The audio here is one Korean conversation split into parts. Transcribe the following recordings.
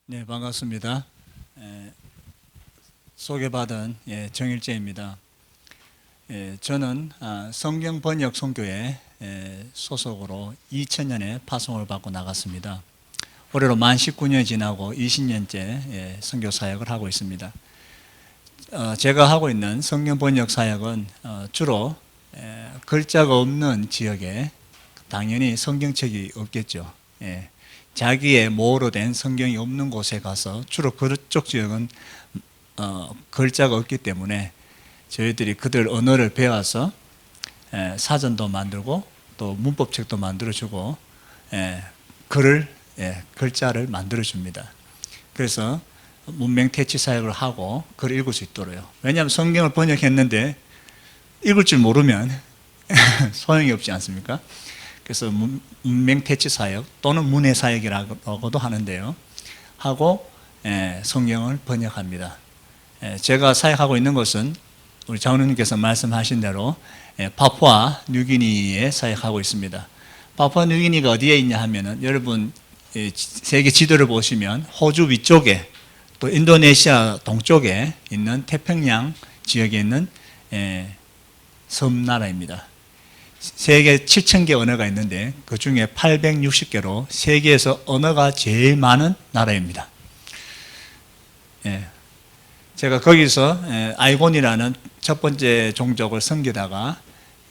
네, 반갑습니다. 소개받은 정일재입니다. 저는 성경 번역 선교회 소속으로 2000년에 파송을 받고 나갔습니다. 올해로 만 19년이 지나고 20년째 선교 사역을 하고 있습니다. 제가 하고 있는 성경 번역 사역은 주로 글자가 없는 지역에 당연히 성경책이 없겠죠. 자기의 모어로 된 성경이 없는 곳에 가서 주로 그쪽 지역은 글자가 없기 때문에 저희들이 그들 언어를 배워서 사전도 만들고 또 문법책도 만들어주고 글자를 만들어줍니다. 그래서 문맹 퇴치 사역을 하고 글을 읽을 수 있도록요. 왜냐하면 성경을 번역했는데 읽을 줄 모르면 소용이 없지 않습니까? 그래서 문맹 퇴치 사역 또는 문해 사역이라고도 하는데요. 하고 성경을 번역합니다. 제가 사역하고 있는 곳은 우리 장로님께서 말씀하신 대로 파푸아 뉴기니에 사역하고 있습니다. 파푸아 뉴기니가 어디에 있냐 하면은 여러분 세계 지도를 보시면 호주 위쪽에 또 인도네시아 동쪽에 있는 태평양 지역에 있는 섬나라입니다. 세계 7,000개 언어가 있는데 그 중에 860개로 세계에서 언어가 제일 많은 나라입니다. 제가 거기서 아이곤이라는 첫 번째 종족을 섬기다가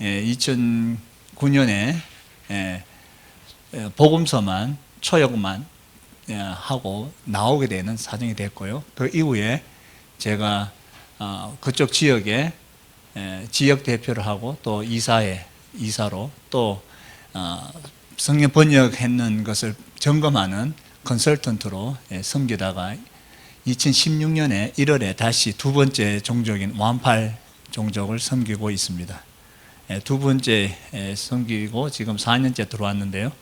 2009년에 복음서만 초역만 하고 나오게 되는 사정이 됐고요. 그 이후에 제가 그쪽 지역에 지역 대표를 하고 또 이사로 또 성경 번역했는 것을 점검하는 컨설턴트로 섬기다가 2016년에 1월에 다시 두 번째 종족인 완팔 종족을 섬기고 있습니다. 두 번째 섬기고 지금 4년째 들어왔는데요.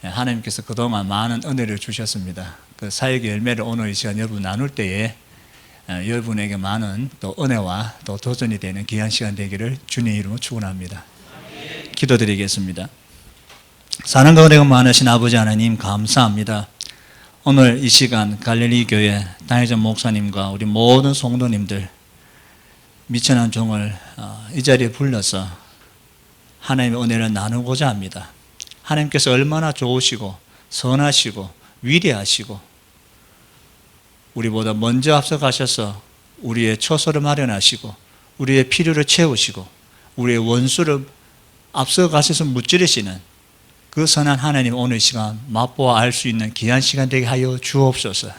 하나님께서 그동안 많은 은혜를 주셨습니다. 그 사역의 열매를 오늘 이 시간 여러분 나눌 때에 여러분에게 많은 또 은혜와 또 도전이 되는 귀한 시간 되기를 주님의 이름으로 축원합니다. 기도드리겠습니다. 사는 가운데 많으신 아버지 하나님 감사합니다. 오늘 이 시간 갈릴리 교회 당회장 목사님과 우리 모든 성도님들 미천한 종을 이 자리에 불러서 하나님의 은혜를 나누고자 합니다. 하나님께서 얼마나 좋으시고 선하시고 위대하시고 우리보다 먼저 앞서가셔서 우리의 처소를 마련하시고 우리의 필요를 채우시고 우리의 원수를 앞서가셔서 무찌르시는 그 선한 하나님 오늘 시간 맛보아 알 수 있는 귀한 시간 되게 하여 주옵소서.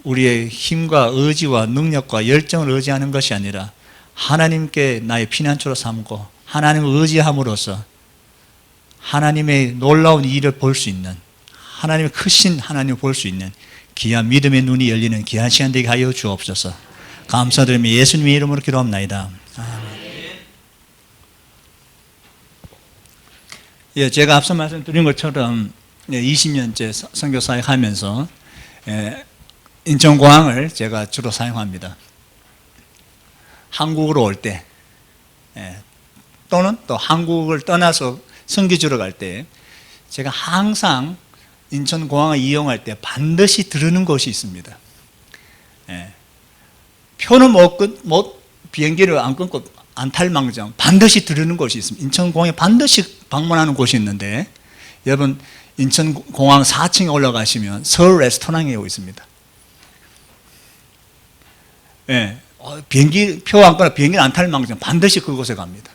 우리의 힘과 의지와 능력과 열정을 의지하는 것이 아니라 하나님께 나의 피난처로 삼고 하나님을 의지함으로써 하나님의 놀라운 일을 볼 수 있는 하나님의 크신 하나님을 볼 수 있는 귀한 믿음의 눈이 열리는 귀한 시간 되게 하여 주옵소서. 감사드리며 예수님의 이름으로 기도합나이다. 아멘. 제가 앞서 말씀드린 것처럼 20년째 선교 사역하면서 인천공항을 제가 주로 사용합니다. 한국으로 올 때 또는 또 한국을 떠나서 선교지로 갈 때 제가 항상 인천공항을 이용할 때 반드시 들르는 곳이 있습니다. 표는 비행기를 안 끊고 안탈망정 반드시 들르는 곳이 있습니다. 인천공항에 반드시 방문하는 곳이 있는데 여러분 인천공항 4층에 올라가시면 서울 레스토랑에 있습니다. 비행기 표 안 끊어 비행기를 안탈망정 반드시 그곳에 갑니다.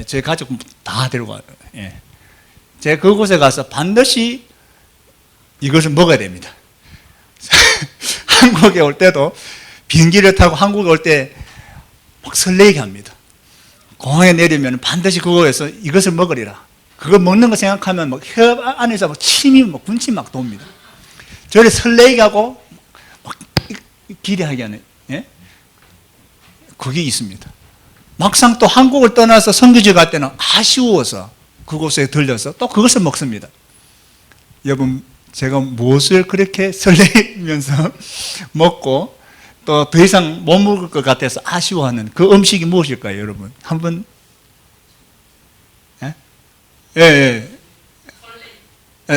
제 가족 다 데려가요. 제가 그곳에 가서 반드시 이것을 먹어야 됩니다. 한국에 올 때도 비행기를 타고 한국에 올 때 막 설레게 합니다. 공항에 내리면 반드시 그거에서 이것을 먹으리라. 그거 먹는 거 생각하면 막 혀 안에서 막 침이 막 군침 막 돕니다. 저를 설레게 하고 막 기대하게 하는 그게 있습니다. 막상 또 한국을 떠나서 선교지 갈 때는 아쉬워서 그곳에 들려서 또 그것을 먹습니다. 여러분 제가 무엇을 그렇게 설레면서 먹고 또 더 이상 못 먹을 것 같아서 아쉬워하는 그 음식이 무엇일까요, 여러분? 한번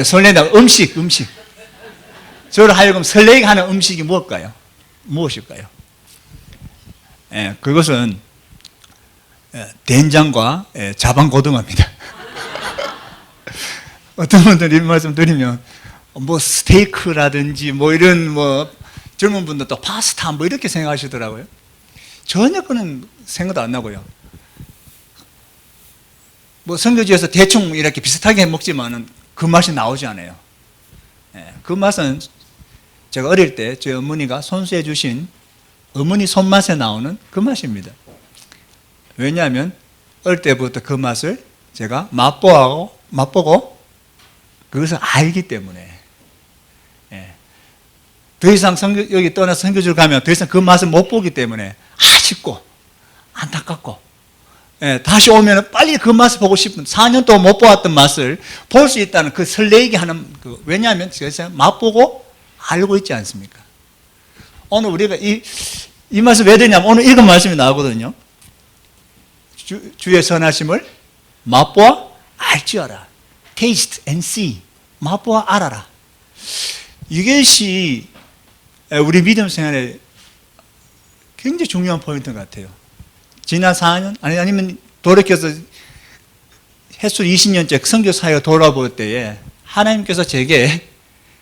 설렌다. 음식. 저를 하여금 설레게 하는 음식이 무엇일까요? 무엇일까요? 예, 그것은 된장과 자반고등어입니다. 어떤 분들이 이런 말씀 드리면 뭐 스테이크라든지 뭐 이런 뭐 젊은 분들 또 파스타 뭐 이렇게 생각하시더라고요. 전혀 그런 생각도 안 나고요. 뭐 선교지에서 대충 이렇게 비슷하게 먹지만은 그 맛이 나오지 않아요. 그 맛은 제가 어릴 때 저희 어머니가 손수해 주신 어머니 손맛에 나오는 그 맛입니다. 왜냐하면 어릴 때부터 그 맛을 제가 맛보고 그것을 알기 때문에. 더 이상 여기 떠나서 선교지를 가면 더 이상 그 맛을 못 보기 때문에 아쉽고 안타깝고 다시 오면 빨리 그 맛을 보고 싶은 4년 동안 못 보았던 맛을 볼 수 있다는 그 설레게 하는 왜냐하면 제가 맛보고 알고 있지 않습니까? 오늘 우리가 이 말씀 왜 되냐면 오늘 읽은 말씀이 나오거든요. 주의 선하심을 맛보아 알지어라. Taste and see. 맛보아 알아라. 이것이 우리 믿음 생활에 굉장히 중요한 포인트 같아요. 지난 4년 아니면 돌이켜서 횟수 20년째 선교사역을 돌아볼 때에 하나님께서 제게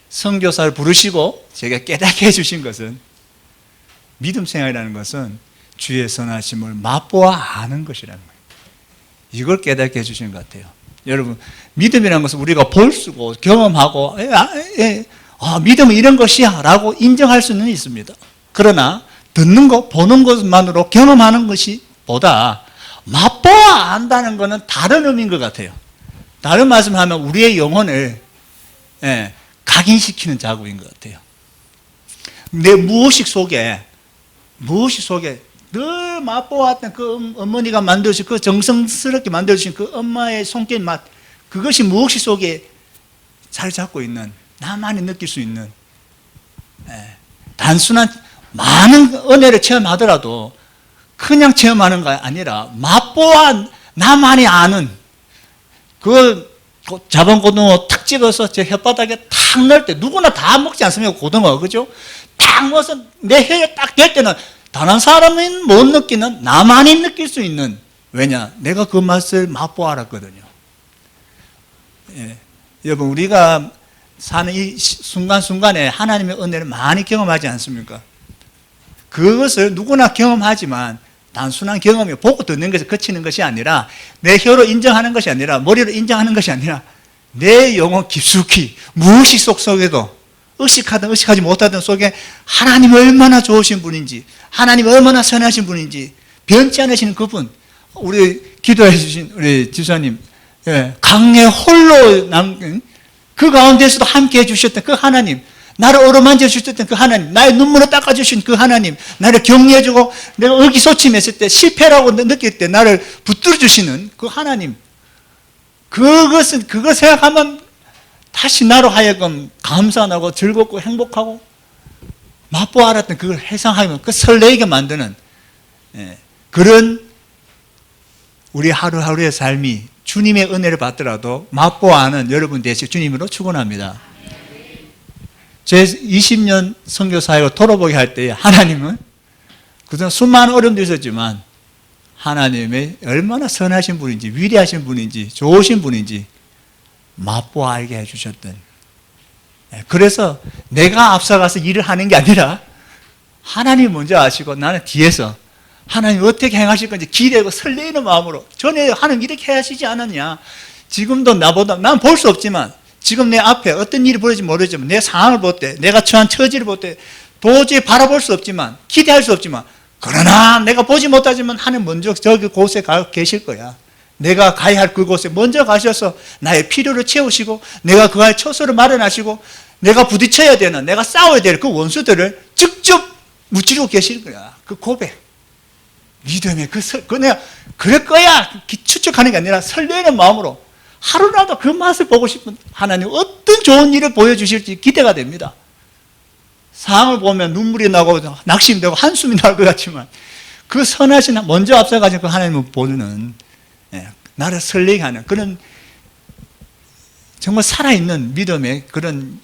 선교사를 부르시고 제가 깨닫게 해주신 것은 믿음 생활이라는 것은 주의 선하심을 맛보아 아는 것이라는 거예요. 이걸 깨닫게 해주신 것 같아요. 여러분, 믿음이라는 것은 우리가 볼 수고 경험하고 믿음은 이런 것이야 라고 인정할 수는 있습니다. 그러나 듣는 것, 보는 것만으로 경험하는 것이 보다 맛보아 안다는 것은 다른 의미인 것 같아요. 다른 말씀을 하면 우리의 영혼을 각인시키는 작업인 것 같아요. 내 무의식 속에 늘 맛보았던 그 어머니가 만들어주신 그 정성스럽게 만들어주신 그 엄마의 손길 맛, 그것이 무의식 속에 자리 잡고 있는, 나만이 느낄 수 있는 단순한 많은 은혜를 체험하더라도 그냥 체험하는 게 아니라 맛보아 나만이 아는 그 자반고등어 탁 집어서 제 혓바닥에 탁 넣을 때 누구나 다 먹지 않습니까? 고등어, 그죠? 딱 넣어서 내 혀에 딱 댈 때는 다른 사람은 못 느끼는 나만이 느낄 수 있는, 왜냐? 내가 그 맛을 맛보아 알았거든요. 여러분, 우리가 사는 이 순간순간에 하나님의 은혜를 많이 경험하지 않습니까? 그것을 누구나 경험하지만 단순한 경험이 보고 듣는 것에 그치는 것이 아니라 내 혀로 인정하는 것이 아니라 머리로 인정하는 것이 아니라 내 영혼 깊숙이 무의식 속에도 의식하든 의식하지 못하든 속에 하나님이 얼마나 좋으신 분인지, 하나님이 얼마나 선하신 분인지 변치 않으시는 그분, 우리 기도해 주신 우리 지사님, 강에 홀로 남긴 그 가운데서도 함께 해주셨던 그 하나님, 나를 어루만져 주셨던 그 하나님, 나의 눈물을 닦아주신 그 하나님, 나를 격려해주고 내가 의기소침했을 때, 실패라고 느낄 때 나를 붙들어 주시는 그 하나님, 그걸 생각하면 다시 나로 하여금 감사하고 즐겁고 행복하고 맛보아 알았던 그걸 회상하면 그 설레게 만드는 그런 우리 하루하루의 삶이 주님의 은혜를 받더라도 맛보아 아는 여러분 되시 주님으로 축원합니다. 제 20년 선교사역을 돌아보게 할 때 하나님은 그동안 수많은 어려움도 있었지만 하나님의 얼마나 선하신 분인지, 위대하신 분인지, 좋으신 분인지 맛보아 알게 해주셨던, 그래서 내가 앞서가서 일을 하는 게 아니라 하나님이 먼저 아시고 나는 뒤에서 하나님 어떻게 행하실 건지 기대고 설레이는 마음으로, 전에 하나님 이렇게 하시지 않았냐, 지금도 나보다, 난 볼 수 없지만 지금 내 앞에 어떤 일이 벌어질지 모르지만 내 상황을 볼 때, 내가 처한 처지를 볼 때 도저히 바라볼 수 없지만, 기대할 수 없지만, 그러나 내가 보지 못하지만 하나님 먼저 저기 곳에 가 계실 거야. 내가 가야 할 그곳에 먼저 가셔서 나의 필요를 채우시고 내가 그 할 처소를 마련하시고 내가 부딪혀야 되는, 내가 싸워야 될 그 원수들을 직접 무찌르고 계실 거야. 그 고백, 믿음의 내가 그럴 거야 추측하는 게 아니라 설레는 마음으로 하루라도 그 맛을 보고 싶은 하나님, 어떤 좋은 일을 보여주실지 기대가 됩니다. 상황을 보면 눈물이 나고 낙심되고 한숨이 나올 것 같지만 그 선하신 먼저 앞서가지고 그 하나님을 보는, 나를 설레게 하는 그런 정말 살아있는 믿음의 그런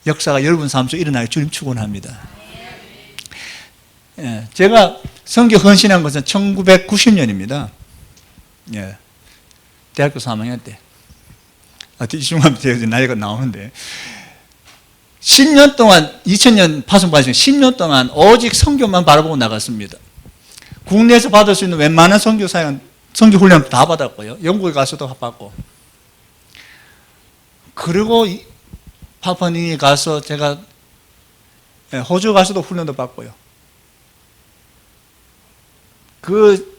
역사가 여러분 삶 속에 일어나기 주님 축원합니다. 예, 제가 선교 헌신한 것은 1990년입니다. 예, 대학교 3학년 때. 이중하면 나이가 나오는데 10년 동안 2000년 파송받으신 10년 동안 오직 선교만 바라보고 나갔습니다. 국내에서 받을 수 있는 웬만한 선교 사역, 선교 훈련 다 받았고요. 영국에 가서도 받고. 그리고 파푸아니우기니에 가서 제가 호주 가서도 훈련도 받고요. 그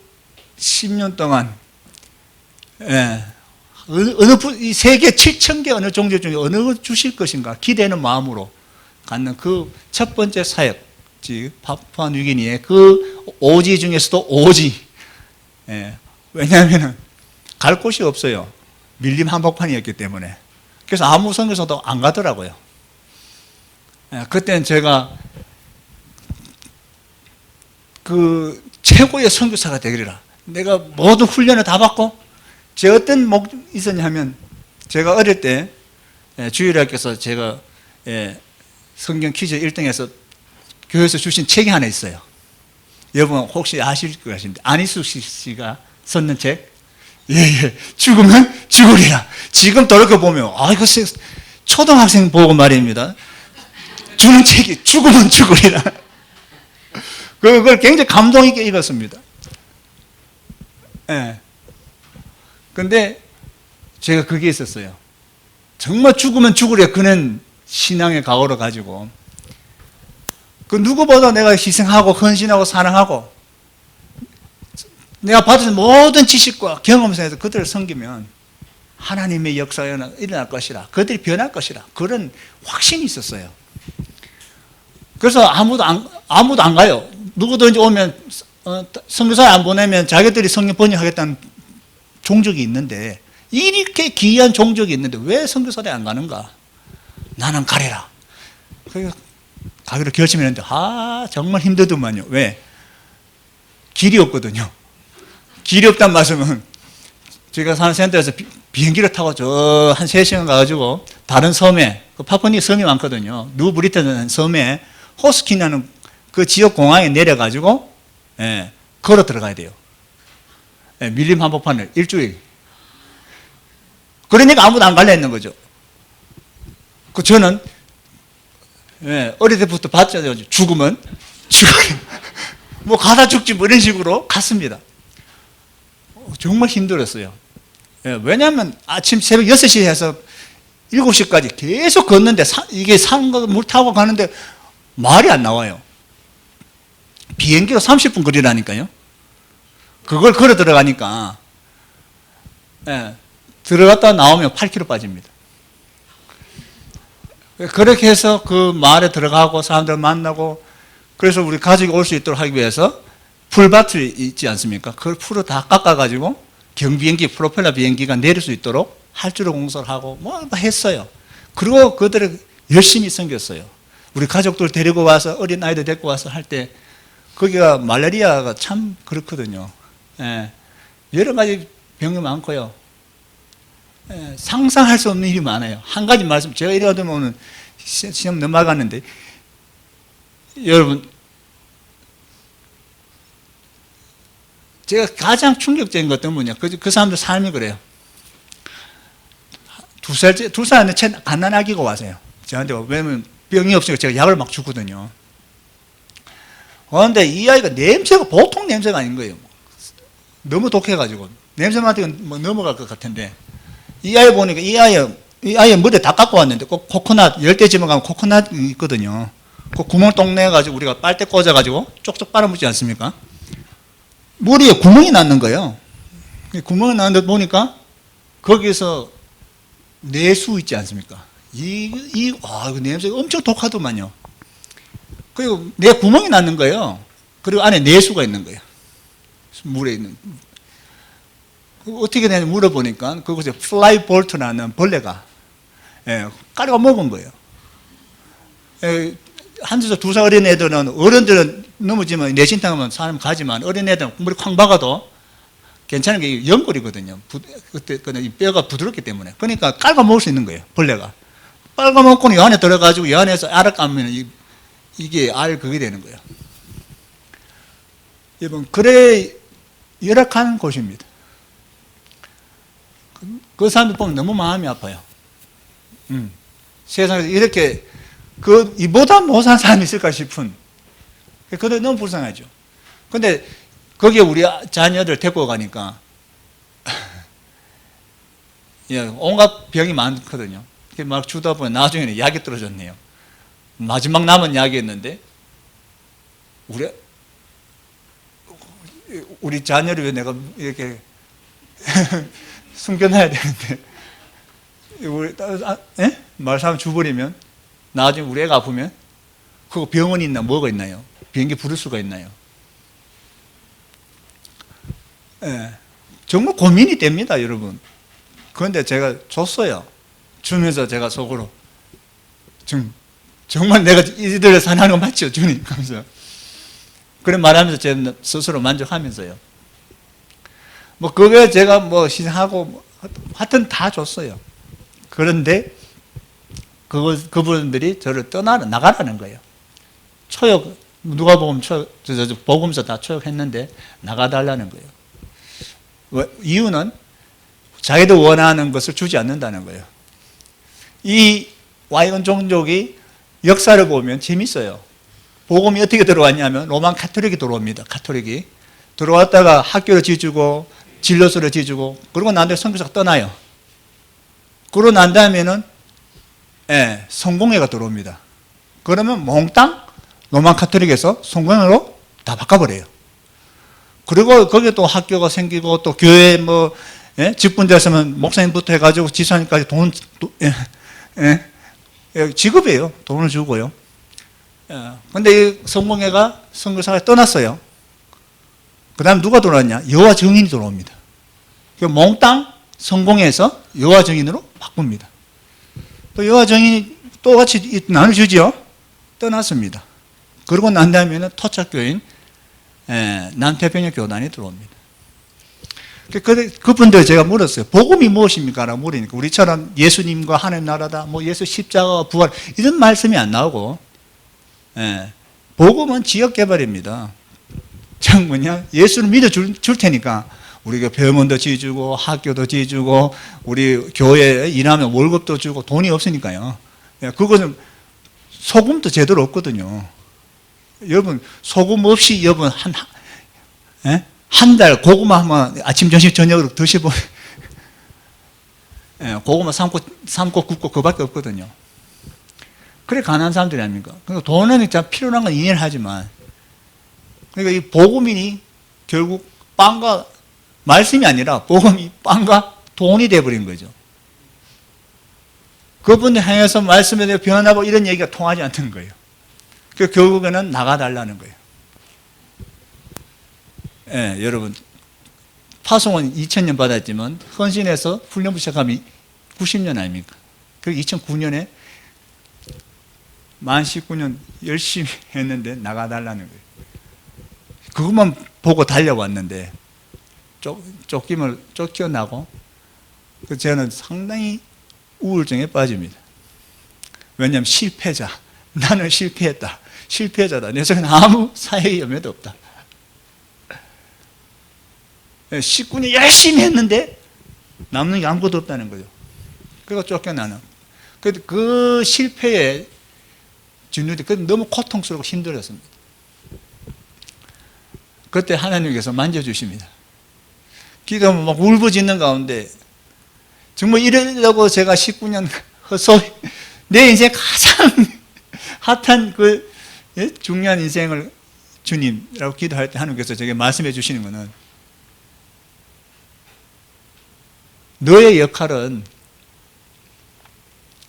10년 동안 이 세계 7,000개 어느 종교 중에 어느 주실 것인가 기대는 마음으로 갖는 그 첫 번째 사역지 파푸아니우기니의 그 오지 중에서도 오지. 왜냐하면 갈 곳이 없어요. 밀림 한복판이었기 때문에. 그래서 아무 선교사도 안 가더라고요. 그때는 제가 그 최고의 선교사가 되리라. 내가 모든 훈련을 다 받고 제 어떤 목적이 있었냐면 제가 어릴 때 주일학교에서 제가 성경 퀴즈 1등해서 교회에서 주신 책이 하나 있어요. 여러분 혹시 아실 것 같은데 안희숙 씨가 썼는 책? 예. 죽으면 죽으리라. 지금 돌이켜보면 이거 초등학생 보고 말입니다. 주는 책이 죽으면 죽으리라. 그걸 굉장히 감동 있게 읽었습니다. 예. 근데 제가 그게 있었어요. 정말 죽으면 죽으려 그는 신앙의 각오를 가지고 그 누구보다 내가 희생하고 헌신하고 사랑하고 내가 받은 모든 지식과 경험 속에서 그들을 섬기면 하나님의 역사가 일어날 것이라, 그들이 변할 것이라, 그런 확신이 있었어요. 그래서 아무도 안 가요. 누구든지 오면 선교사를 안 보내면 자기들이 성경 번역하겠다는 종족이 있는데, 이렇게 귀한 종족이 있는데 왜 선교사를 안 가는가? 나는 가리라. 그래서 가기로 결심했는데 정말 힘들더만요. 왜? 길이 없거든요. 길이 없단 말씀은 제가 사는 센터에서 비행기를 타고 저 한 3시간 가가지고 다른 섬에, 파푸아니우기니 섬이 많거든요. 누브리튼이라는 섬에 호스키나는 그 지역 공항에 내려가지고 걸어 들어가야 돼요. 밀림 한복판을 일주일. 그러니까 아무도 안 갈라 했는 거죠. 저는 어릴 때부터 봤잖아요. 죽으면 죽어요. 뭐 가다 죽지 뭐 이런 식으로 갔습니다. 정말 힘들었어요. 왜냐하면 아침 새벽 6시에 해서 7시까지 계속 걷는데 이게 물 타고 가는데 말이 안 나와요. 비행기로 30분 거리라니까요. 그걸 걸어 들어가니까 들어갔다 나오면 8kg 빠집니다. 그렇게 해서 그 마을에 들어가고 사람들 만나고, 그래서 우리 가족이 올 수 있도록 하기 위해서 풀밭이 있지 않습니까? 그걸 풀을 다 깎아가지고 경비행기, 프로펠러 비행기가 내릴 수 있도록 할주로 공사를 하고 뭐 했어요. 그리고 그들을 열심히 섬겼어요. 우리 가족들 데리고 와서, 어린 아이들 데리고 와서 할 때 거기가 말라리아가 참 그렇거든요. 여러 가지 병이 많고요. 상상할 수 없는 일이 많아요. 한 가지 말씀, 제가 이래 하면 오늘 시험 넘어가는데, 여러분, 제가 가장 충격적인 것은 뭐냐, 그 사람들 삶이 그래요. 두 살 안에 갓난아기가 와서요. 저한테, 왜냐면 병이 없으니까 제가 약을 막 주거든요. 그런데 이 아이가 냄새가 보통 냄새가 아닌 거예요. 너무 독해가지고 냄새 맡으면 뭐 넘어갈 것 같은데, 이 아이 보니까 이 아이 머리 다 깎고 왔는데 꼭 코코넛, 열대지방 가면 코코넛 있거든요. 그 구멍 똥 내가지고 우리가 빨대 꽂아가지고 쪽쪽 빨아먹지 않습니까? 머리에 구멍이 났는 거예요. 구멍이 났는데 보니까 거기서 내수 있지 않습니까? 이거 냄새가 엄청 독하더만요. 그리고 내 구멍이 났는 거예요. 그리고 안에 내수가 있는 거예요. 물에 있는. 어떻게 되는지 물어보니까 그곳에 플라이 볼트라는 벌레가 까려가 먹은 거예요. 한 두 살 어린 애들은, 어른들은 넘어지면 내신탕하면 사람 가지만 어린 애들은 물에 쾅 박아도 괜찮은 게 연골이거든요. 그때 뼈가 부드럽기 때문에. 그러니까 깔아 먹을 수 있는 거예요, 벌레가. 빨간목걸이 요 안에 들어가지고 요 안에서 알을 까면 이게 알 그게 되는 거예요. 여러분, 그래 열악한 곳입니다. 그 사람들 보면 너무 마음이 아파요. 세상에서 이렇게 이보다 못한 사람이 있을까 싶은. 그들 너무 불쌍하죠. 근데 거기에 우리 자녀들 데리고 가니까 온갖 병이 많거든요. 막 주다 보면 나중에는 약이 떨어졌네요. 마지막 남은 약이었는데 우리 자녀를 왜 내가 이렇게 숨겨놔야 되는데 말싸움 줘버리면 나중에 우리 애가 아프면 그거 병원이 있나 뭐가 있나요? 비행기 부를 수가 있나요? 정말 고민이 됩니다, 여러분. 그런데 제가 줬어요. 주면서 제가 속으로 정말 내가 이들을 사랑하는 거 맞죠? 주님. 하면서 그래 말하면서 제 스스로 만족하면서요. 그게 제가 희생하고 하여튼 다 줬어요. 그런데 그분들이 저를 나가라는 거예요. 초역, 누가 보면 복음서 다 초역했는데 나가달라는 거예요. 이유는 자기도 원하는 것을 주지 않는다는 거예요. 이 와이건 종족이 역사를 보면 재밌어요. 복음이 어떻게 들어왔냐면 로만 카톨릭이 들어옵니다. 카톨릭이 들어왔다가 학교를 지어주고 진료소를 지어주고 그러고 난 다음에 선교사가 떠나요. 그러고 난 다음에는 성공회가 들어옵니다. 그러면 몽땅 로만 카톨릭에서 성공회로 다 바꿔버려요. 그리고 거기에 또 학교가 생기고 또 교회 직분자였으면 목사님부터 해가지고 지사님까지 직업이에요. 돈을 주고요. 근데 이 성공회가 선교사가 떠났어요. 그 다음 누가 들어왔냐? 여호와 증인이 들어옵니다. 몽땅 성공회에서 여호와 증인으로 바꿉니다. 또 여호와 증인이 또 같이 나눠주죠. 떠났습니다. 그러고 난 다음에는 토착교인 남태평양 교단이 들어옵니다. 그분들 제가 물었어요. 복음이 무엇입니까? 라고 물으니까 우리처럼 예수님과 하나님 나라다, 예수 십자가와 부활 이런 말씀이 안 나오고 복음은 지역개발입니다. 예수를 믿어줄 테니까 우리가 병원도 지어주고 학교도 지어주고 우리 교회에 일하면 월급도 주고 돈이 없으니까요. 그것은 소금도 제대로 없거든요. 여러분 소금 없이 여러분 한 달 고구마 한번 아침 점심 저녁으로 드셔보면 고구마 삶고 굽고 그밖에 없거든요. 그래 가난한 사람들이 아닙니까? 그러니까 돈은 참 필요한 건 이해를 하지만 그러니까 이 복음이 결국 빵과 말씀이 아니라 복음이 빵과 돈이 돼버린 거죠. 그분들 향해서 말씀에 대해 변하고 이런 얘기가 통하지 않는 거예요. 그 결국에는 나가달라는 거예요. 여러분 파송은 2000년 받았지만 헌신해서 훈련부 시작하면 90년 아닙니까? 그 2009년에 만 19년 열심히 했는데 나가달라는 거예요. 그것만 보고 달려왔는데 쫓겨나고 저는 상당히 우울증에 빠집니다. 왜냐하면 실패자, 나는 실패했다, 실패자다, 내 속에는 아무 사회의 염려도 없다. 19년 열심히 했는데 남는 게 아무것도 없다는 거죠. 그래서 쫓겨나는. 그 실패에 진우들이 너무 고통스럽고 힘들었습니다. 그때 하나님께서 만져주십니다. 기도하면 막 울부짖는 가운데 정말 이러려고 제가 19년 내 인생 가장 핫한 중요한 인생을 주님이라고 기도할 때 하나님께서 제게 말씀해 주시는 것은 너의 역할은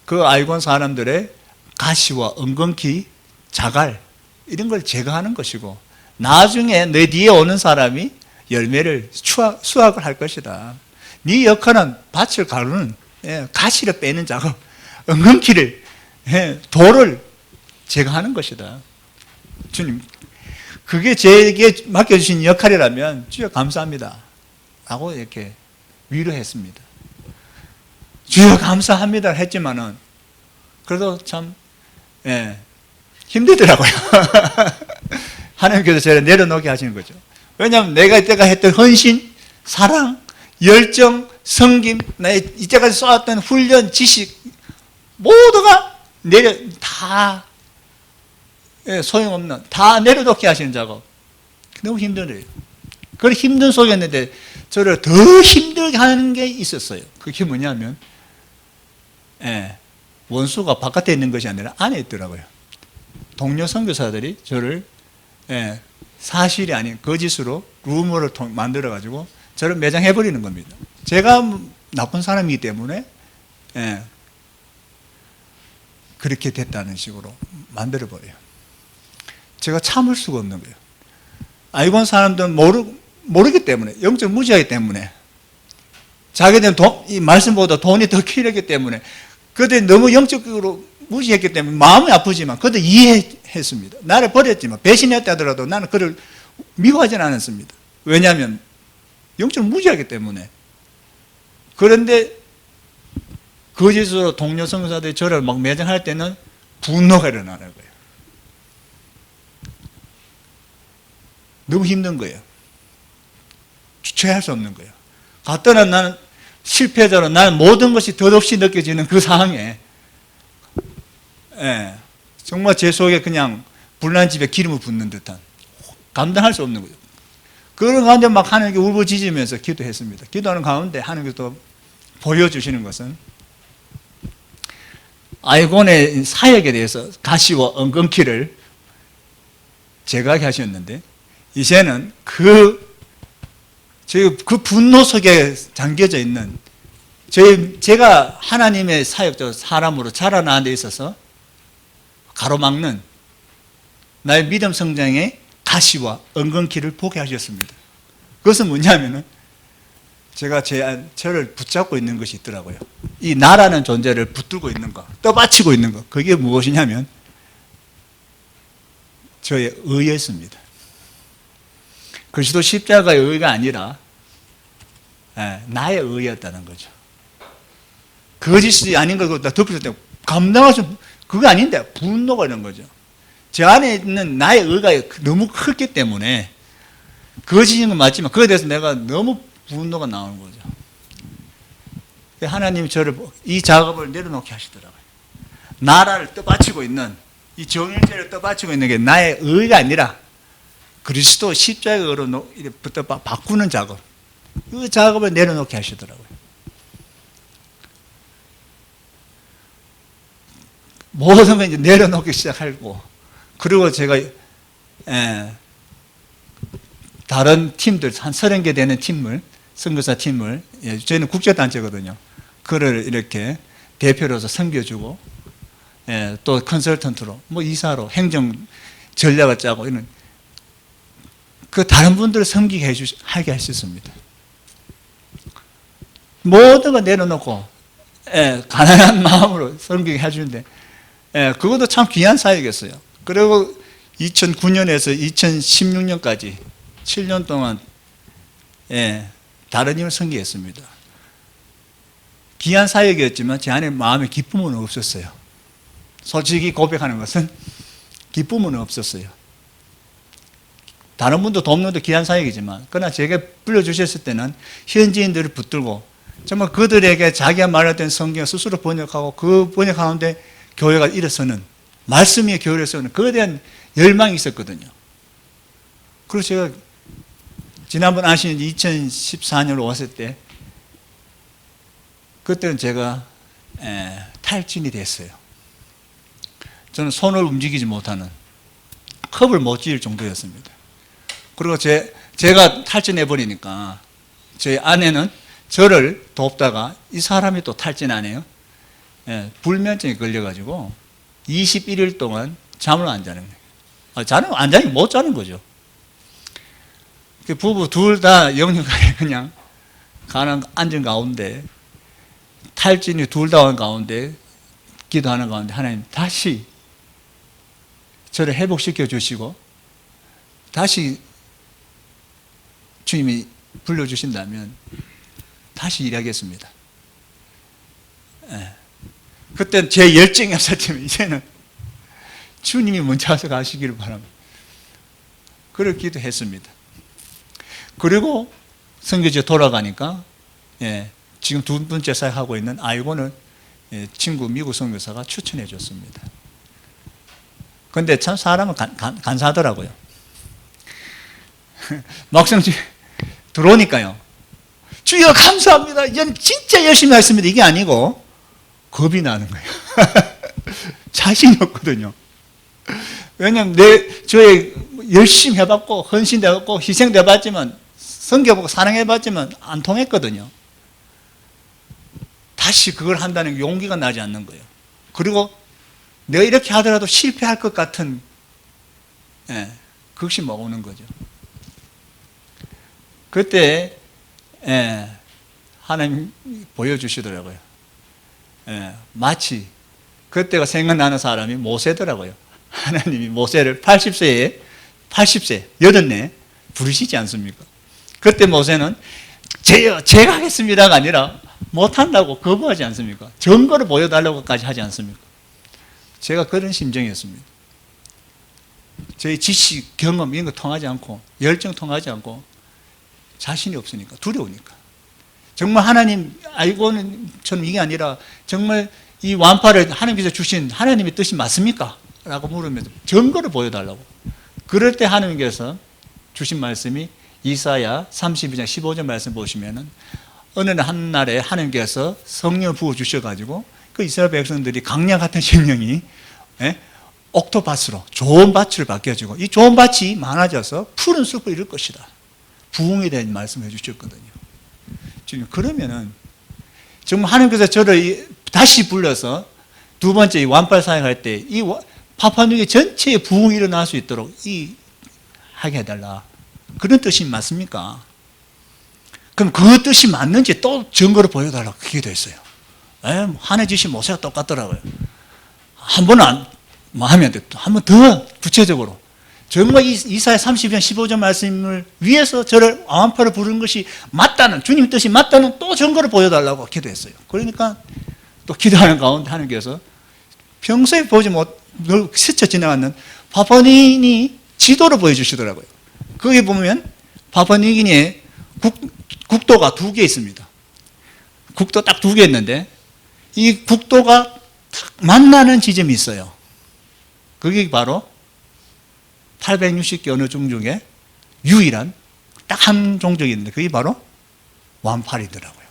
그 알고 온 사람들의 가시와 엉겅퀴, 자갈 이런 걸 제거하는 것이고 나중에 내 뒤에 오는 사람이 열매를 수확을 할 것이다. 네 역할은 밭을 가르는 가시를 빼는 작업, 엉겅퀴를 돌을 제거하는 것이다. 주님, 그게 제게 맡겨주신 역할이라면 주여 감사합니다 라고 이렇게 위로했습니다. 주여 감사합니다 했지만은 그래도 참 힘들더라고요. 하나님께서 저를 내려놓게 하시는 거죠. 왜냐하면 내가 이때가 했던 헌신, 사랑, 열정, 섬김, 나의 이때까지 쏘았던 훈련, 지식 모두가 다 소용없는, 다 내려놓게 하시는 작업. 너무 힘들어요. 그 힘든 속이었는데 저를 더 힘들게 하는 게 있었어요. 그게 뭐냐면 원수가 바깥에 있는 것이 아니라 안에 있더라고요. 동료 선교사들이 저를 사실이 아닌 거짓으로 루머를 만들어가지고 저를 매장해버리는 겁니다. 제가 나쁜 사람이기 때문에 그렇게 됐다는 식으로 만들어버려요. 제가 참을 수가 없는 거예요. 알고 온 사람들은 모르기 때문에, 영적 무지하기 때문에, 자기들은 이 말씀보다 돈이 더 필요하기 때문에, 그들이 너무 영적으로 무지했기 때문에 마음이 아프지만 그들 이해했습니다. 나를 버렸지만, 배신했다 하더라도 나는 그를 미워하지는 않았습니다. 왜냐하면 영적으로 무지하기 때문에. 그런데 거짓으로 동료 선교사들이 저를 막 매장할 때는 분노가 일어나는 거예요. 너무 힘든 거예요. 주체할 수 없는 거예요. 갔더니 나는 실패자로 나는 모든 것이 덧없이 느껴지는 그 상황에 정말 제 속에 그냥 불난 집에 기름을 붓는 듯한 감당할 수 없는 거예요. 그런 가운데 막 하나님께 울부짖으면서 기도했습니다. 기도하는 가운데 하나님께서 보여주시는 것은 아이곤의 사역에 대해서 가시와 엉겅퀴를 제거하게 하셨는데 이제는 그 분노 속에 잠겨져 있는 제가 하나님의 사역자 사람으로 자라나는 데 있어서 가로막는 나의 믿음 성장의 가시와 엉겅퀴를 보게 하셨습니다. 그것은 뭐냐면은 제가 저를 붙잡고 있는 것이 있더라고요. 이 나라는 존재를 붙들고 있는 것, 떠받치고 있는 것, 그게 무엇이냐면 저의 의였습니다. 그리스도 십자가의 의가 아니라 나의 의였다는 거죠. 거짓이 아닌 걸 덮을 때 감당할 수 그거 아닌데 분노가 이런 거죠. 제 안에 있는 나의 의가 너무 컸기 때문에 거짓인 건 맞지만 그거에 대해서 내가 너무 분노가 나오는 거죠. 하나님이 저를 이 작업을 내려놓게 하시더라고요. 나라를 떠받치고 있는 이 정일제를 떠받치고 있는 게 나의 의가 아니라 그리스도 십자가의 의로부터 바꾸는 작업, 그 작업을 내려놓게 하시더라고요. 모든 걸 이제 내려놓기 시작하고, 그리고 제가 다른 팀들 한 30개 되는 팀을, 선교사 팀을, 저희는 국제단체거든요. 그를 이렇게 대표로서 섬겨주고, 또 컨설턴트로, 뭐 이사로, 행정 전략을 짜고 이런 그 다른 분들을 섬기게 하게 하셨습니다. 모든 걸 내려놓고 가난한 마음으로 섬기게 해주는데 그것도 참 귀한 사역이었어요. 그리고 2009년에서 2016년까지 7년 동안 다른 힘을 섬기했습니다. 귀한 사역이었지만 제 안에 마음에 기쁨은 없었어요. 솔직히 고백하는 것은 기쁨은 없었어요. 다른 분도 돕는 것도 귀한 사역이지만 그러나 제게 불러주셨을 때는 현지인들을 붙들고 정말 그들에게 자기가 말했던 성경을 스스로 번역하고 그 번역 가운데 교회가 일어서는 말씀 위에 교회를 세우는 그에 대한 열망이 있었거든요. 그래서 제가 지난번 아시는 2014년으로 왔을 때 그때는 제가 탈진이 됐어요. 저는 손을 움직이지 못하는 컵을 못 쥐을 정도였습니다. 그리고 제가 탈진해버리니까 제 아내는 저를 돕다가 이 사람이 또 탈진 안 해요. 불면증에 걸려가지고 21일 동안 잠을 안 자는 거예요. 안 자니 못 자는 거죠. 부부 둘 다 영육간에 그냥 앉은 가운데 탈진이 둘 다 온 가운데 기도하는 가운데 하나님 다시 저를 회복시켜 주시고 다시 주님이 불러주신다면 다시 일하겠습니다. 그땐 제 열정이 없었지만 이제는 주님이 먼저 와서 가시기를 바랍니다. 그렇게 기도했습니다. 그리고 선교지에 돌아가니까 지금 두 번째 사역하고 있는 아이고는 친구 미국 선교사가 추천해 줬습니다. 그런데 참 사람은 간사하더라고요. 막상 들어오니까요. 주여 감사합니다. 이제는 진짜 열심히 하겠습니다. 이게 아니고 겁이 나는 거예요. 자신이 없거든요. 왜냐하면 저의 열심히 해봤고 헌신해봤고 희생해봤지만 섬겨보고 사랑해봤지만 안 통했거든요. 다시 그걸 한다는 용기가 나지 않는 거예요. 그리고 내가 이렇게 하더라도 실패할 것 같은 그것이 막 오는 거죠. 그때 하나님 보여주시더라고요. 마치 그때가 생각나는 사람이 모세더라고요. 하나님이 모세를 80세 80네 부르시지 않습니까? 그때 모세는 제가 하겠습니다가 아니라 못한다고 거부하지 않습니까? 증거를 보여달라고까지 하지 않습니까? 제가 그런 심정이었습니다. 저희 지식, 경험 이런 거 통하지 않고 열정 통하지 않고 자신이 없으니까 두려우니까 정말 하나님 알고는 저는 이게 아니라 정말 이 완파를 하나님께서 주신 하나님의 뜻이 맞습니까? 라고 물으면서 증거를 보여달라고. 그럴 때 하나님께서 주신 말씀이 이사야 32장 15절 말씀 보시면은 어느 한날에 하나님께서 성령을 부어주셔가지고 그 이스라엘 백성들이 강량 같은 심령이 옥토밭으로 좋은 밭을 바뀌어지고 이 좋은 밭이 많아져서 푸른 숲을 이룰 것이다. 부흥에 대한 말씀을 해주셨거든요. 지금 그러면은 정말 하나님께서 저를 다시 불러서 두 번째 이 완팔 사역할 때 이 파푸아뉴기니 전체에 부흥이 일어날 수 있도록 하게 해달라. 그런 뜻이 맞습니까? 그럼 그 뜻이 맞는지 또 증거를 보여달라고 그게 됐어요. 하나님이신 모세가 똑같더라고요. 한 번은 하면 돼. 한 번 더 구체적으로. 정말 이사야 30장 15절 말씀을 위해서 저를 완파를 부르는 것이 맞다는, 주님 뜻이 맞다는 또 증거를 보여달라고 기도했어요. 그러니까 또 기도하는 가운데 하나님께서 평소에 보지 늘 스쳐 지나가는 파푸아뉴기니 지도를 보여주시더라고요. 거기 보면 파푸아뉴기니에 국도가 두 개 있습니다. 국도 딱 두 개 있는데 이 국도가 딱 만나는 지점이 있어요. 그게 바로 860개 언어 중 중에 유일한 딱 한 종족이 있는데 그게 바로 완팔이더라고요.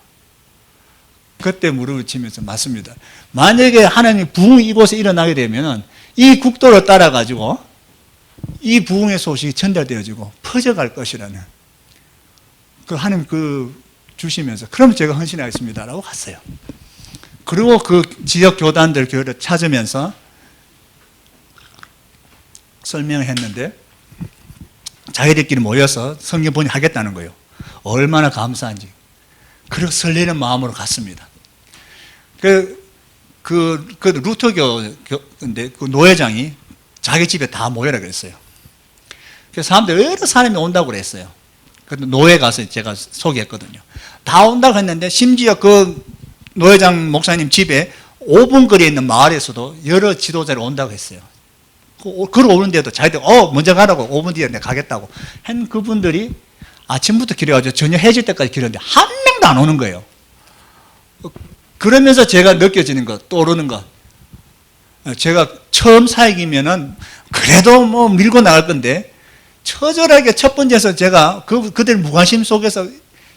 그때 무릎을 치면서 맞습니다. 만약에 하나님 부흥이 이곳에 일어나게 되면 이 국도를 따라 가지고 이 부흥의 소식이 전달되어지고 퍼져갈 것이라는 그 하나님 주시면서 그럼 제가 헌신하겠습니다라고 갔어요. 그리고 그 지역 교단들 교회를 찾으면서 설명을 했는데 자기들끼리 모여서 성경 번역 하겠다는 거예요. 얼마나 감사한지. 그리고 설레는 마음으로 갔습니다. 그 루터교인데 그 노회장이 자기 집에 다 모여라 그랬어요. 그래서 사람들 여러 사람이 온다고 그랬어요. 근데 노회 가서 제가 소개했거든요. 다 온다고 했는데 심지어 그 노회장 목사님 집에 5분 거리에 있는 마을에서도 여러 지도자를 온다고 했어요. 걸어오는데도 자기들 먼저 가라고 5분 뒤에 내가 가겠다고 한 그분들이 아침부터 기려가지고 저녁 해질 때까지 기렸는데 한 명도 안 오는 거예요. 그러면서 제가 느껴지는 것, 떠오르는 것, 제가 처음 사역이면은 그래도 뭐 밀고 나갈 건데 처절하게 첫 번째에서 제가 그들 무관심 속에서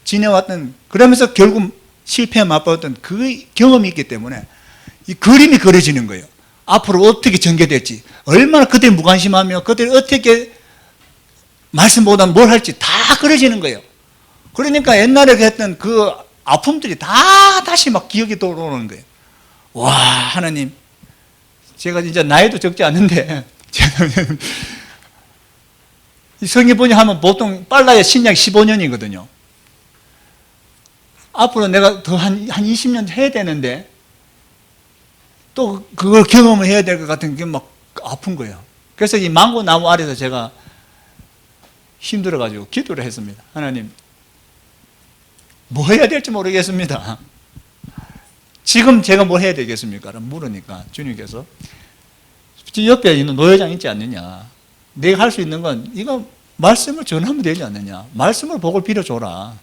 지내왔던, 그러면서 결국 실패에 맛봤던 그 경험이 있기 때문에 이 그림이 그려지는 거예요. 앞으로 어떻게 전개될지, 얼마나 그들 무관심하며 그들 어떻게 말씀보다 뭘 할지 다 그려지는 거예요. 그러니까 옛날에 했던 그 아픔들이 다 다시 막 기억이 돌아오는 거예요. 와, 하나님, 제가 진짜 나이도 적지 않은데 이 성경 번역하면 보통 빨라야 신약 15년이거든요. 앞으로 내가 더 한 20년 해야 되는데 또 그걸 경험을 해야 될 것 같은 게 막 아픈 거예요. 그래서 이 망고 나무 아래서 제가 힘들어가지고 기도를 했습니다. 하나님, 뭐 해야 될지 모르겠습니다. 지금 제가 뭘 해야 되겠습니까? 물으니까 주님께서 옆에 있는 노회장 있지 않느냐. 내가 할 수 있는 건 이거 말씀을 전하면 되지 않느냐. 말씀을 복을 빌어줘라.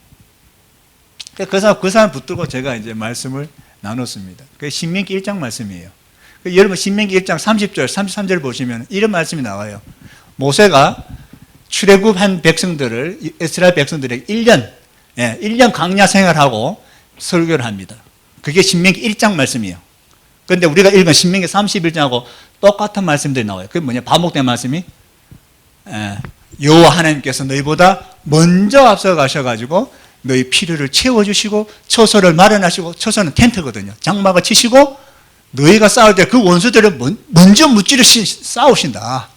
그 사람 붙들고 제가 이제 말씀을 나눴습니다. 그게 신명기 1장 말씀이에요. 여러분 신명기 1장 30절, 33절 보시면 이런 말씀이 나와요. 모세가 출애굽한 백성들을, 이스라엘 백성들에게 1년 광야 생활하고 설교를 합니다. 그게 신명기 1장 말씀이에요. 그런데 우리가 읽은 신명기 31장하고 똑같은 말씀들이 나와요. 그게 뭐냐? 반복된 말씀이 여호와 하나님께서 너희보다 먼저 앞서 가셔가지고 너희 필요를 채워주시고 처소를 마련하시고, 처소는 텐트거든요. 장막을 치시고 너희가 싸울 때 그 원수들을 먼저 무찌르시 싸우신다.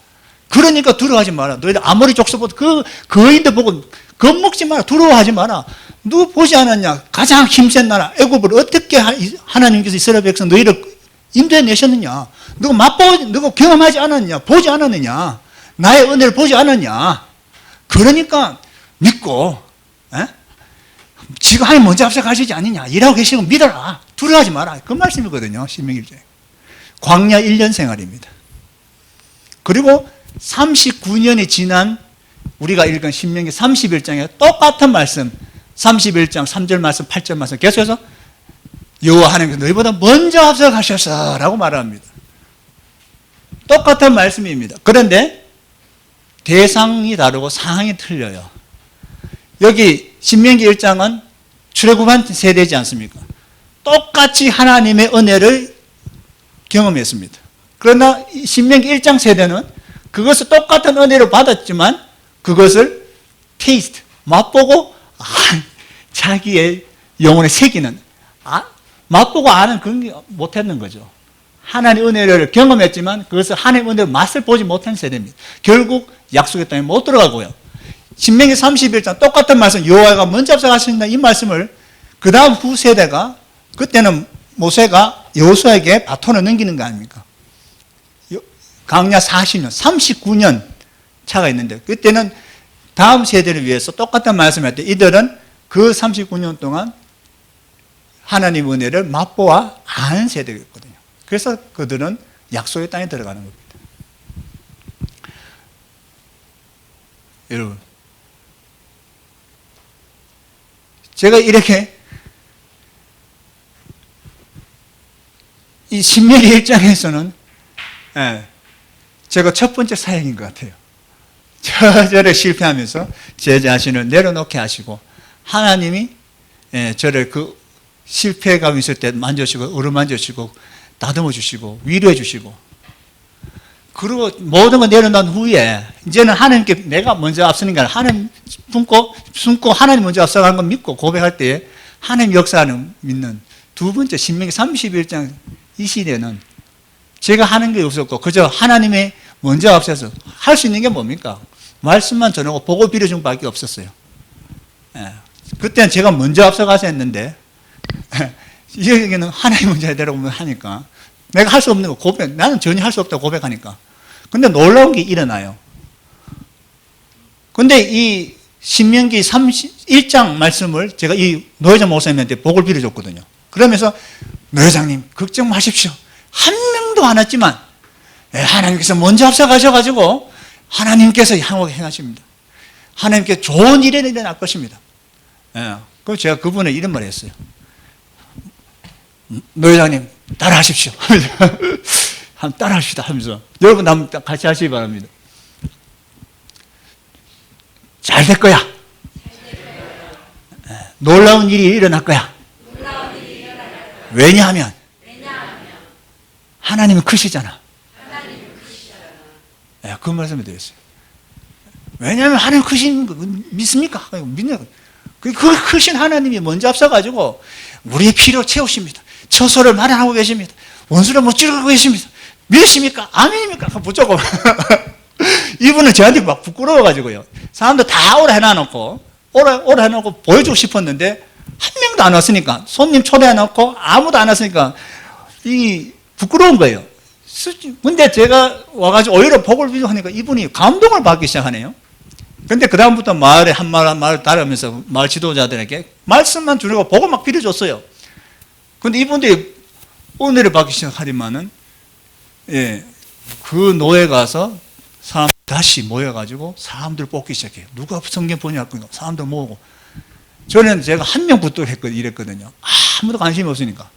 그러니까 두려워하지 마라. 너희들 아무리 족속보다 그 거인들 보고 겁먹지 마라. 두려워하지 마라. 누구 보지 않았냐? 가장 힘센 나라 애굽을 어떻게 하나님께서 이스라엘 백성 너희를 인도해내셨느냐? 누가 경험하지 않았느냐? 보지 않았느냐? 나의 은혜를 보지 않았냐? 그러니까 믿고, 지금 하나님 먼저 앞서 가시지 않느냐? 일하고 계시고 믿어라. 두려워하지 마라. 그 말씀이거든요. 신명기 1장. 광야 1년 생활입니다. 그리고 39년이 지난 우리가 읽은 신명기 31장에 똑같은 말씀, 31장 3절 말씀, 8절 말씀 계속해서 여호와 하나님께서 너희보다 먼저 앞서 가셨어라고 말합니다. 똑같은 말씀입니다. 그런데 대상이 다르고 상황이 틀려요. 여기 신명기 1장은 출애굽한 세대지 않습니까? 똑같이 하나님의 은혜를 경험했습니다. 그러나 신명기 1장 세대는 그것을 똑같은 은혜를 받았지만 그것을 테이스트, 맛보고 자기의 영혼에 새기는, 맛보고 아는 그런 게 못했는 거죠. 하나님의 은혜를 경험했지만 그것을 하나님의 은혜의 맛을 보지 못한 세대입니다. 결국 약속의 땅에 못 들어가고요. 신명기 31장 똑같은 말씀, 여호와가 먼저 앞서가신다 이 말씀을 그 다음 후세대가, 그때는 모세가 여호수아에게 바톤을 넘기는 거 아닙니까? 광야 40년, 39년 차가 있는데 그때는 다음 세대를 위해서 똑같은 말씀을 할 때 이들은 그 39년 동안 하나님의 은혜를 맛보아 아는 세대였거든요. 그래서 그들은 약속의 땅에 들어가는 겁니다. 여러분, 제가 이렇게 이 신명기 1장에서는 제가 첫 번째 사역인 것 같아요. 저절에 실패하면서 제 자신을 내려놓게 하시고 하나님이 저를 그 실패감 있을 때 만져주시고 어루만져주시고 다듬어 주시고 위로해 주시고, 그리고 모든 걸 내려놓은 후에 이제는 하나님께 내가 먼저 앞서는 게 아니라 하나님 숨고 하나님 먼저 앞서가는 걸 믿고 고백할 때 하나님 역사는 믿는 두 번째 신명기 31장 이 시대는 제가 하는 게 없었고 그저 하나님의 먼저 앞서서 할 수 있는 게 뭡니까? 말씀만 전하고 보고 빌어준 밖에 없었어요. 그때는 제가 먼저 앞서가서 했는데 여기는 하나님 먼저 해달라고 하니까 내가 할 수 없는 거 고백, 나는 전혀 할 수 없다고 고백하니까. 근데 놀라운 게 일어나요. 근데 이 신명기 31장 말씀을 제가 이 노회장 목사님한테 복을 빌어줬거든요. 그러면서 노회장님 걱정 마십시오. 한 명도 안 왔지만 하나님께서 먼저 앞서 가셔가지고 하나님께서 향하게 행하십니다. 하나님께 좋은 일이 일어날 것입니다. 그래서 제가 그분의 이런 말을 했어요. 노회장님 따라하십시오. 한번 따라합시다 하면서 여러분 한번 같이 하시기 바랍니다. 잘 될 거야. 놀라운 일이 일어날 거야. 왜냐하면 하나님은 크시잖아. 그 말씀을 드렸어요. 왜냐하면 하나님 크신 거 믿습니까? 그 크신 하나님이 먼저 앞서가지고 우리의 필요를 채우십니다. 처소를 마련하고 계십니다. 원수를 못 찌르고 계십니다. 믿으십니까? 아멘입니까? 무조건. 이분은 저한테 막 부끄러워가지고요. 사람들 다 오라 해놔놓고, 오라 해놓고 보여주고 싶었는데, 한 명도 안 왔으니까, 손님 초대해놓고 아무도 안 왔으니까, 부끄러운 거예요. 근데 제가 와가지고 오히려 복을 빌고 하니까 이분이 감동을 받기 시작하네요. 근데 그다음부터 마을에 한 마을 따르면서 마을 지도자들에게 말씀만 주려고 복을 막 빌어줬어요. 근데 이분들이 오늘에 받기 시작하지만은, 예, 그 노예 가서 사람 다시 모여가지고 사람들 뽑기 시작해요. 누가 성경 번역할 건가? 사람들 모으고. 저는 제가 한 명 붙도록 이랬거든요. 아무도 관심이 없으니까.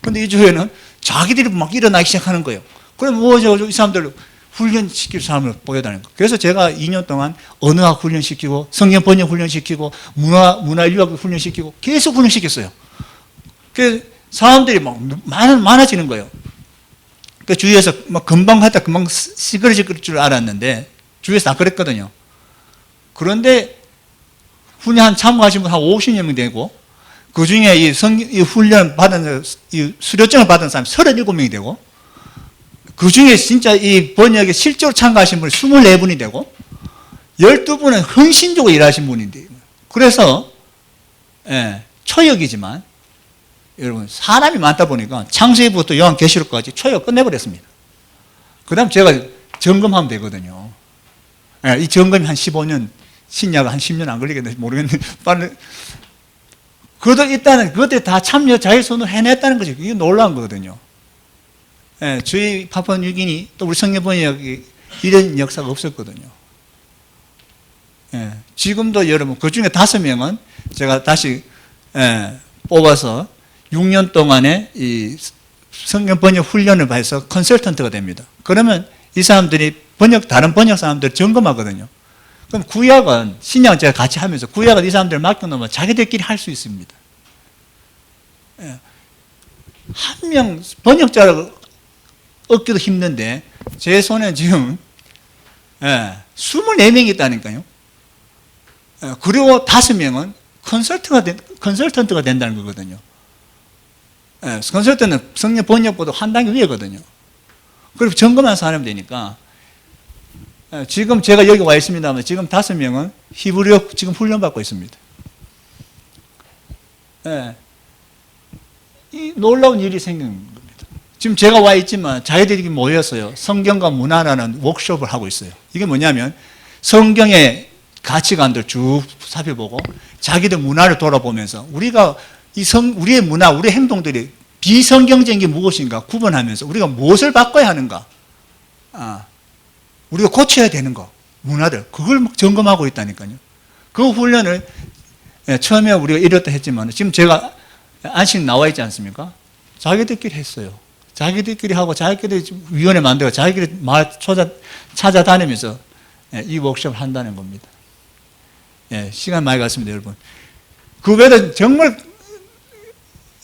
근데 이 주에는 자기들이 막 일어나기 시작하는 거예요. 그럼 뭐죠? 이 사람들 훈련시킬 사람을 보여다니는 거예요. 그래서 제가 2년 동안 언어학 훈련시키고, 성경 번역 훈련시키고, 문화인류학 훈련시키고, 계속 훈련시켰어요. 그래서 사람들이 막 많아지는 거예요. 그 주위에서 막 금방 하다 금방 시끄러질 줄 알았는데, 주위에서 다 그랬거든요. 그런데 훈련 참가하신 분 한 50여 명 되고, 그 중에 이 훈련 받은, 이 수료증을 받은 사람이 37명이 되고, 그 중에 진짜 이 번역에 실제로 참가하신 분이 24분이 되고, 12분은 헌신적으로 일하신 분인데, 그래서, 예, 초역이지만, 여러분, 사람이 많다 보니까 창세기부터 요한계시록까지 초역 끝내버렸습니다. 그 다음 제가 점검하면 되거든요. 예, 이 점검이 한 15년, 신약은 한 10년 안 걸리겠는지 모르겠는데, 빨리. 그래도 일단은 그것들 다 참여 자기 손으로 해냈다는 거죠. 이게 놀라운 거거든요. 예, 저희 파푸아뉴기니 또 우리 성경 번역이 이런 역사가 없었거든요. 예, 지금도 여러분, 그 중에 5명은 제가 다시, 예, 뽑아서 6년 동안에 이 성경 번역 훈련을 받아서 컨설턴트가 됩니다. 그러면 이 사람들이 다른 번역 사람들 점검하거든요. 그럼 구약은, 신약은 제가 같이 하면서 구약은 이 사람들을 맡겨놓으면 자기들끼리 할 수 있습니다. 예. 한 명 번역자를 얻기도 힘든데, 제 손에 지금, 예, 24명이 있다니까요. 예, 그리고 5명은 컨설턴트가 된다는 거거든요. 예, 컨설턴트는 성경 번역보다 한 단계 위에거든요. 그리고 점검한 사람이 되니까, 예, 지금 제가 여기 와 있습니다만, 지금 5명은 히브리어 지금 훈련받고 있습니다. 예, 이 놀라운 일이 생긴 겁니다. 지금 제가 와 있지만 자기들이 모였어요. 성경과 문화라는 워크숍을 하고 있어요. 이게 뭐냐면 성경의 가치관들 쭉 살펴보고 자기들 문화를 돌아보면서 우리가 우리의 문화, 우리의 행동들이 비성경적인 게 무엇인가 구분하면서 우리가 무엇을 바꿔야 하는가, 우리가 고쳐야 되는 거, 문화들, 그걸 막 점검하고 있다니까요. 그 훈련을 처음에 우리가 이렇다 했지만 지금 제가 안식 나와 있지 않습니까? 자기들끼리 했어요. 자기들끼리 하고 자기들끼리 위원회 만들고 자기들끼리 마을 찾아다니면서 이 워크숍을 한다는 겁니다. 예, 시간 많이 갔습니다, 여러분. 그 외에도 정말,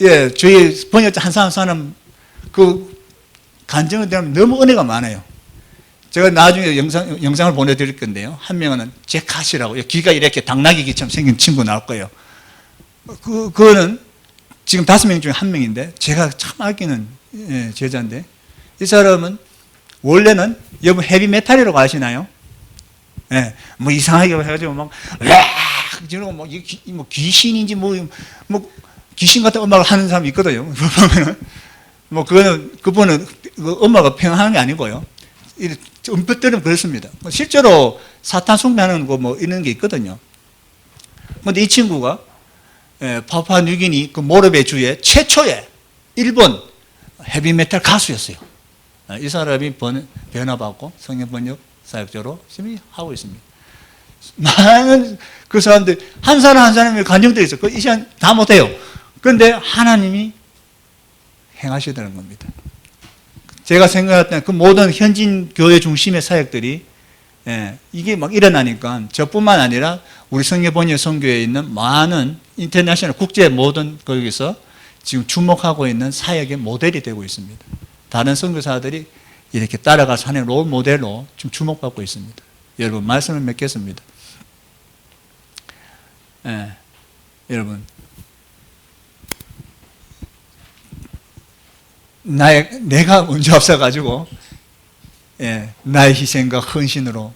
예, 저희 번역자 한 사람 그 간증을 들으면 너무 은혜가 많아요. 제가 나중에 영상을 보내드릴 건데요. 한 명은 제카시라고, 귀가 이렇게 당나귀 귀처럼 생긴 친구 나올 거예요. 그거는 지금 5명 중에 1명인데, 제가 참 아끼는, 예, 제자인데, 이 사람은 원래는 여러분 헤비메탈이라고 아시나요? 예, 뭐 이상하게 해가지고 막, 이러고 뭐 귀신인지 뭐 귀신 같은 음악을 하는 사람이 있거든요. 보면은, 뭐 그분은 그 음악을 평하는 게 아니고요. 음표 때는 그렇습니다. 실제로 사탄 숭배하는 거 뭐 이런 게 있거든요. 근데 이 친구가 파푸아뉴기니 그 모르베 주의 최초의 일본 헤비메탈 가수였어요. 이 사람이 변화받고 성경 번역 사역자로 열심히 하고 있습니다. 많은 그 사람들 한 사람 한 사람이 간증되어 있어요. 이 시간 다 못해요. 그런데 하나님이 행하시다는 겁니다. 제가 생각할 때 그 모든 현진 교회 중심의 사역들이, 예, 이게 막 일어나니까 저뿐만 아니라 우리 성경 번역 선교에 있는 많은 인터내셔널 국제 모든 거기서 지금 주목하고 있는 사역의 모델이 되고 있습니다. 다른 선교사들이 이렇게 따라가서 하는 롤 모델로 지금 주목받고 있습니다. 여러분, 말씀을 맺겠습니다. 예, 여러분, 내가 먼저 앞서가지고, 예, 나의 희생과 헌신으로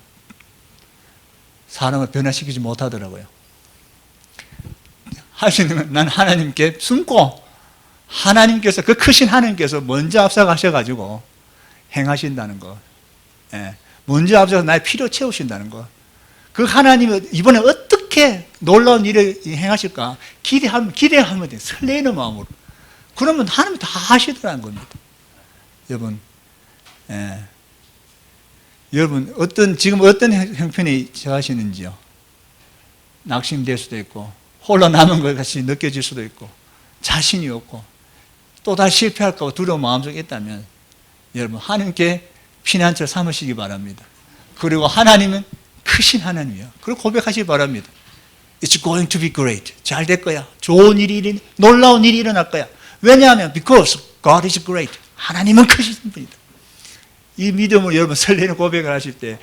사람을 변화시키지 못하더라고요. 할 수 있는 건 난 하나님께 숨고, 하나님께서, 그 크신 하나님께서 먼저 앞서가셔가지고 행하신다는 거, 예, 먼저 앞서서 나의 필요 채우신다는 거, 그 하나님은 이번에 어떻게 놀라운 일을 행하실까 기대하면 돼. 설레는 마음으로. 그러면 하나님이 다 하시더라는 겁니다. 여러분, 여러분 지금 어떤 형편이 처하시는지요? 낙심될 수도 있고 홀로 남은 것 같이 느껴질 수도 있고 자신이 없고 또 다시 실패할까 봐 두려운 마음속에 있다면 여러분 하나님께 피난처를 삼으시기 바랍니다. 그리고 하나님은 크신 하나님이요. 그리고 고백하시기 바랍니다. It's going to be great. 잘 될 거야. 좋은 일이, 놀라운 일이 일어날 거야. 왜냐하면 because God is great. 하나님은 크신 분이다. 이 믿음을 여러분 설레는 고백을 하실 때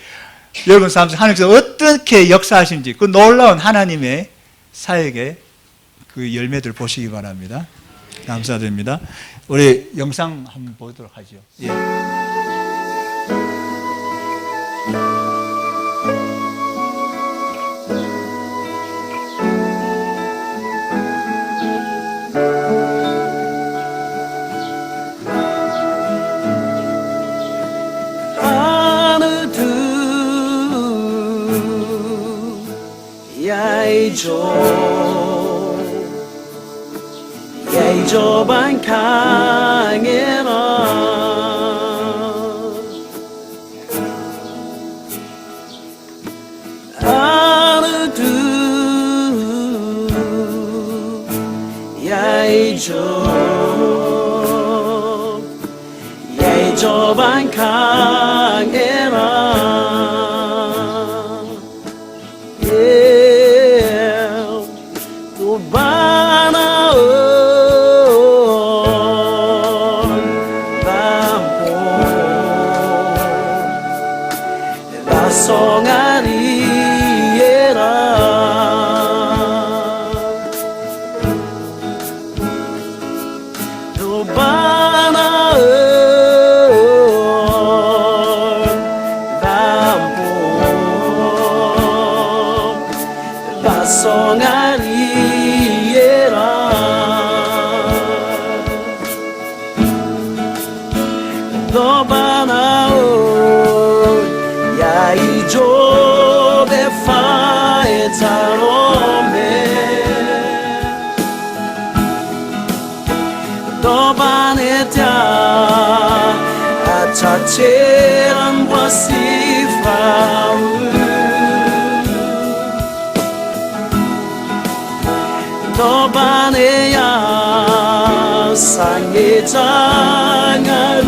여러분 삶 속에 하나님께서 어떻게 역사하신지 그 놀라운 하나님의 사역의 그 열매들을 보시기 바랍니다. 감사드립니다. 우리 영상 한번 보도록 하죠. 예. 야이조반 강해라 아르두 야이조반 강해라 Chacheran wasifau Dobaneya sange jangar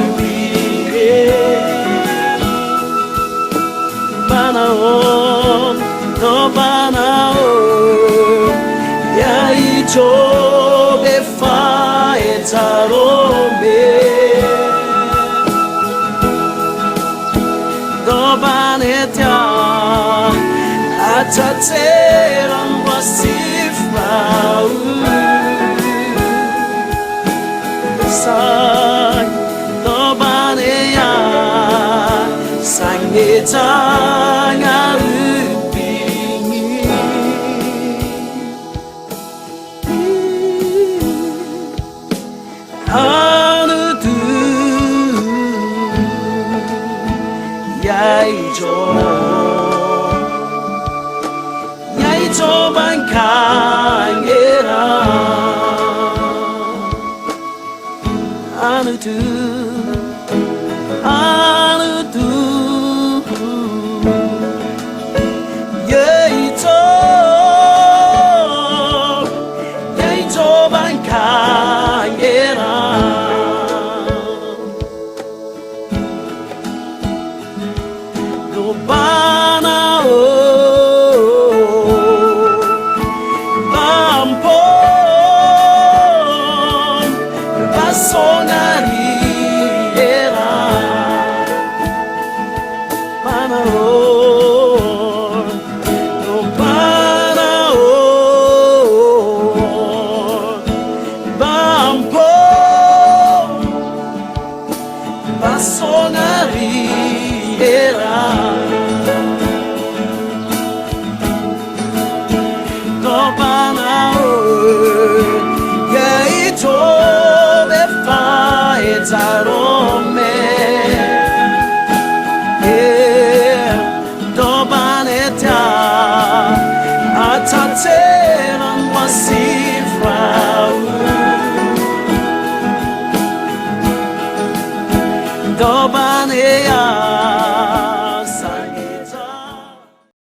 ubiye Banaon Dobanaon Yaicho befae tarome Chacheran wasifau Sang Dobaneya Sange jangar ubingi Anudu Yaijo Ya이조반 강해라 아누두 야이조반 강해라 노바나오 더 반해야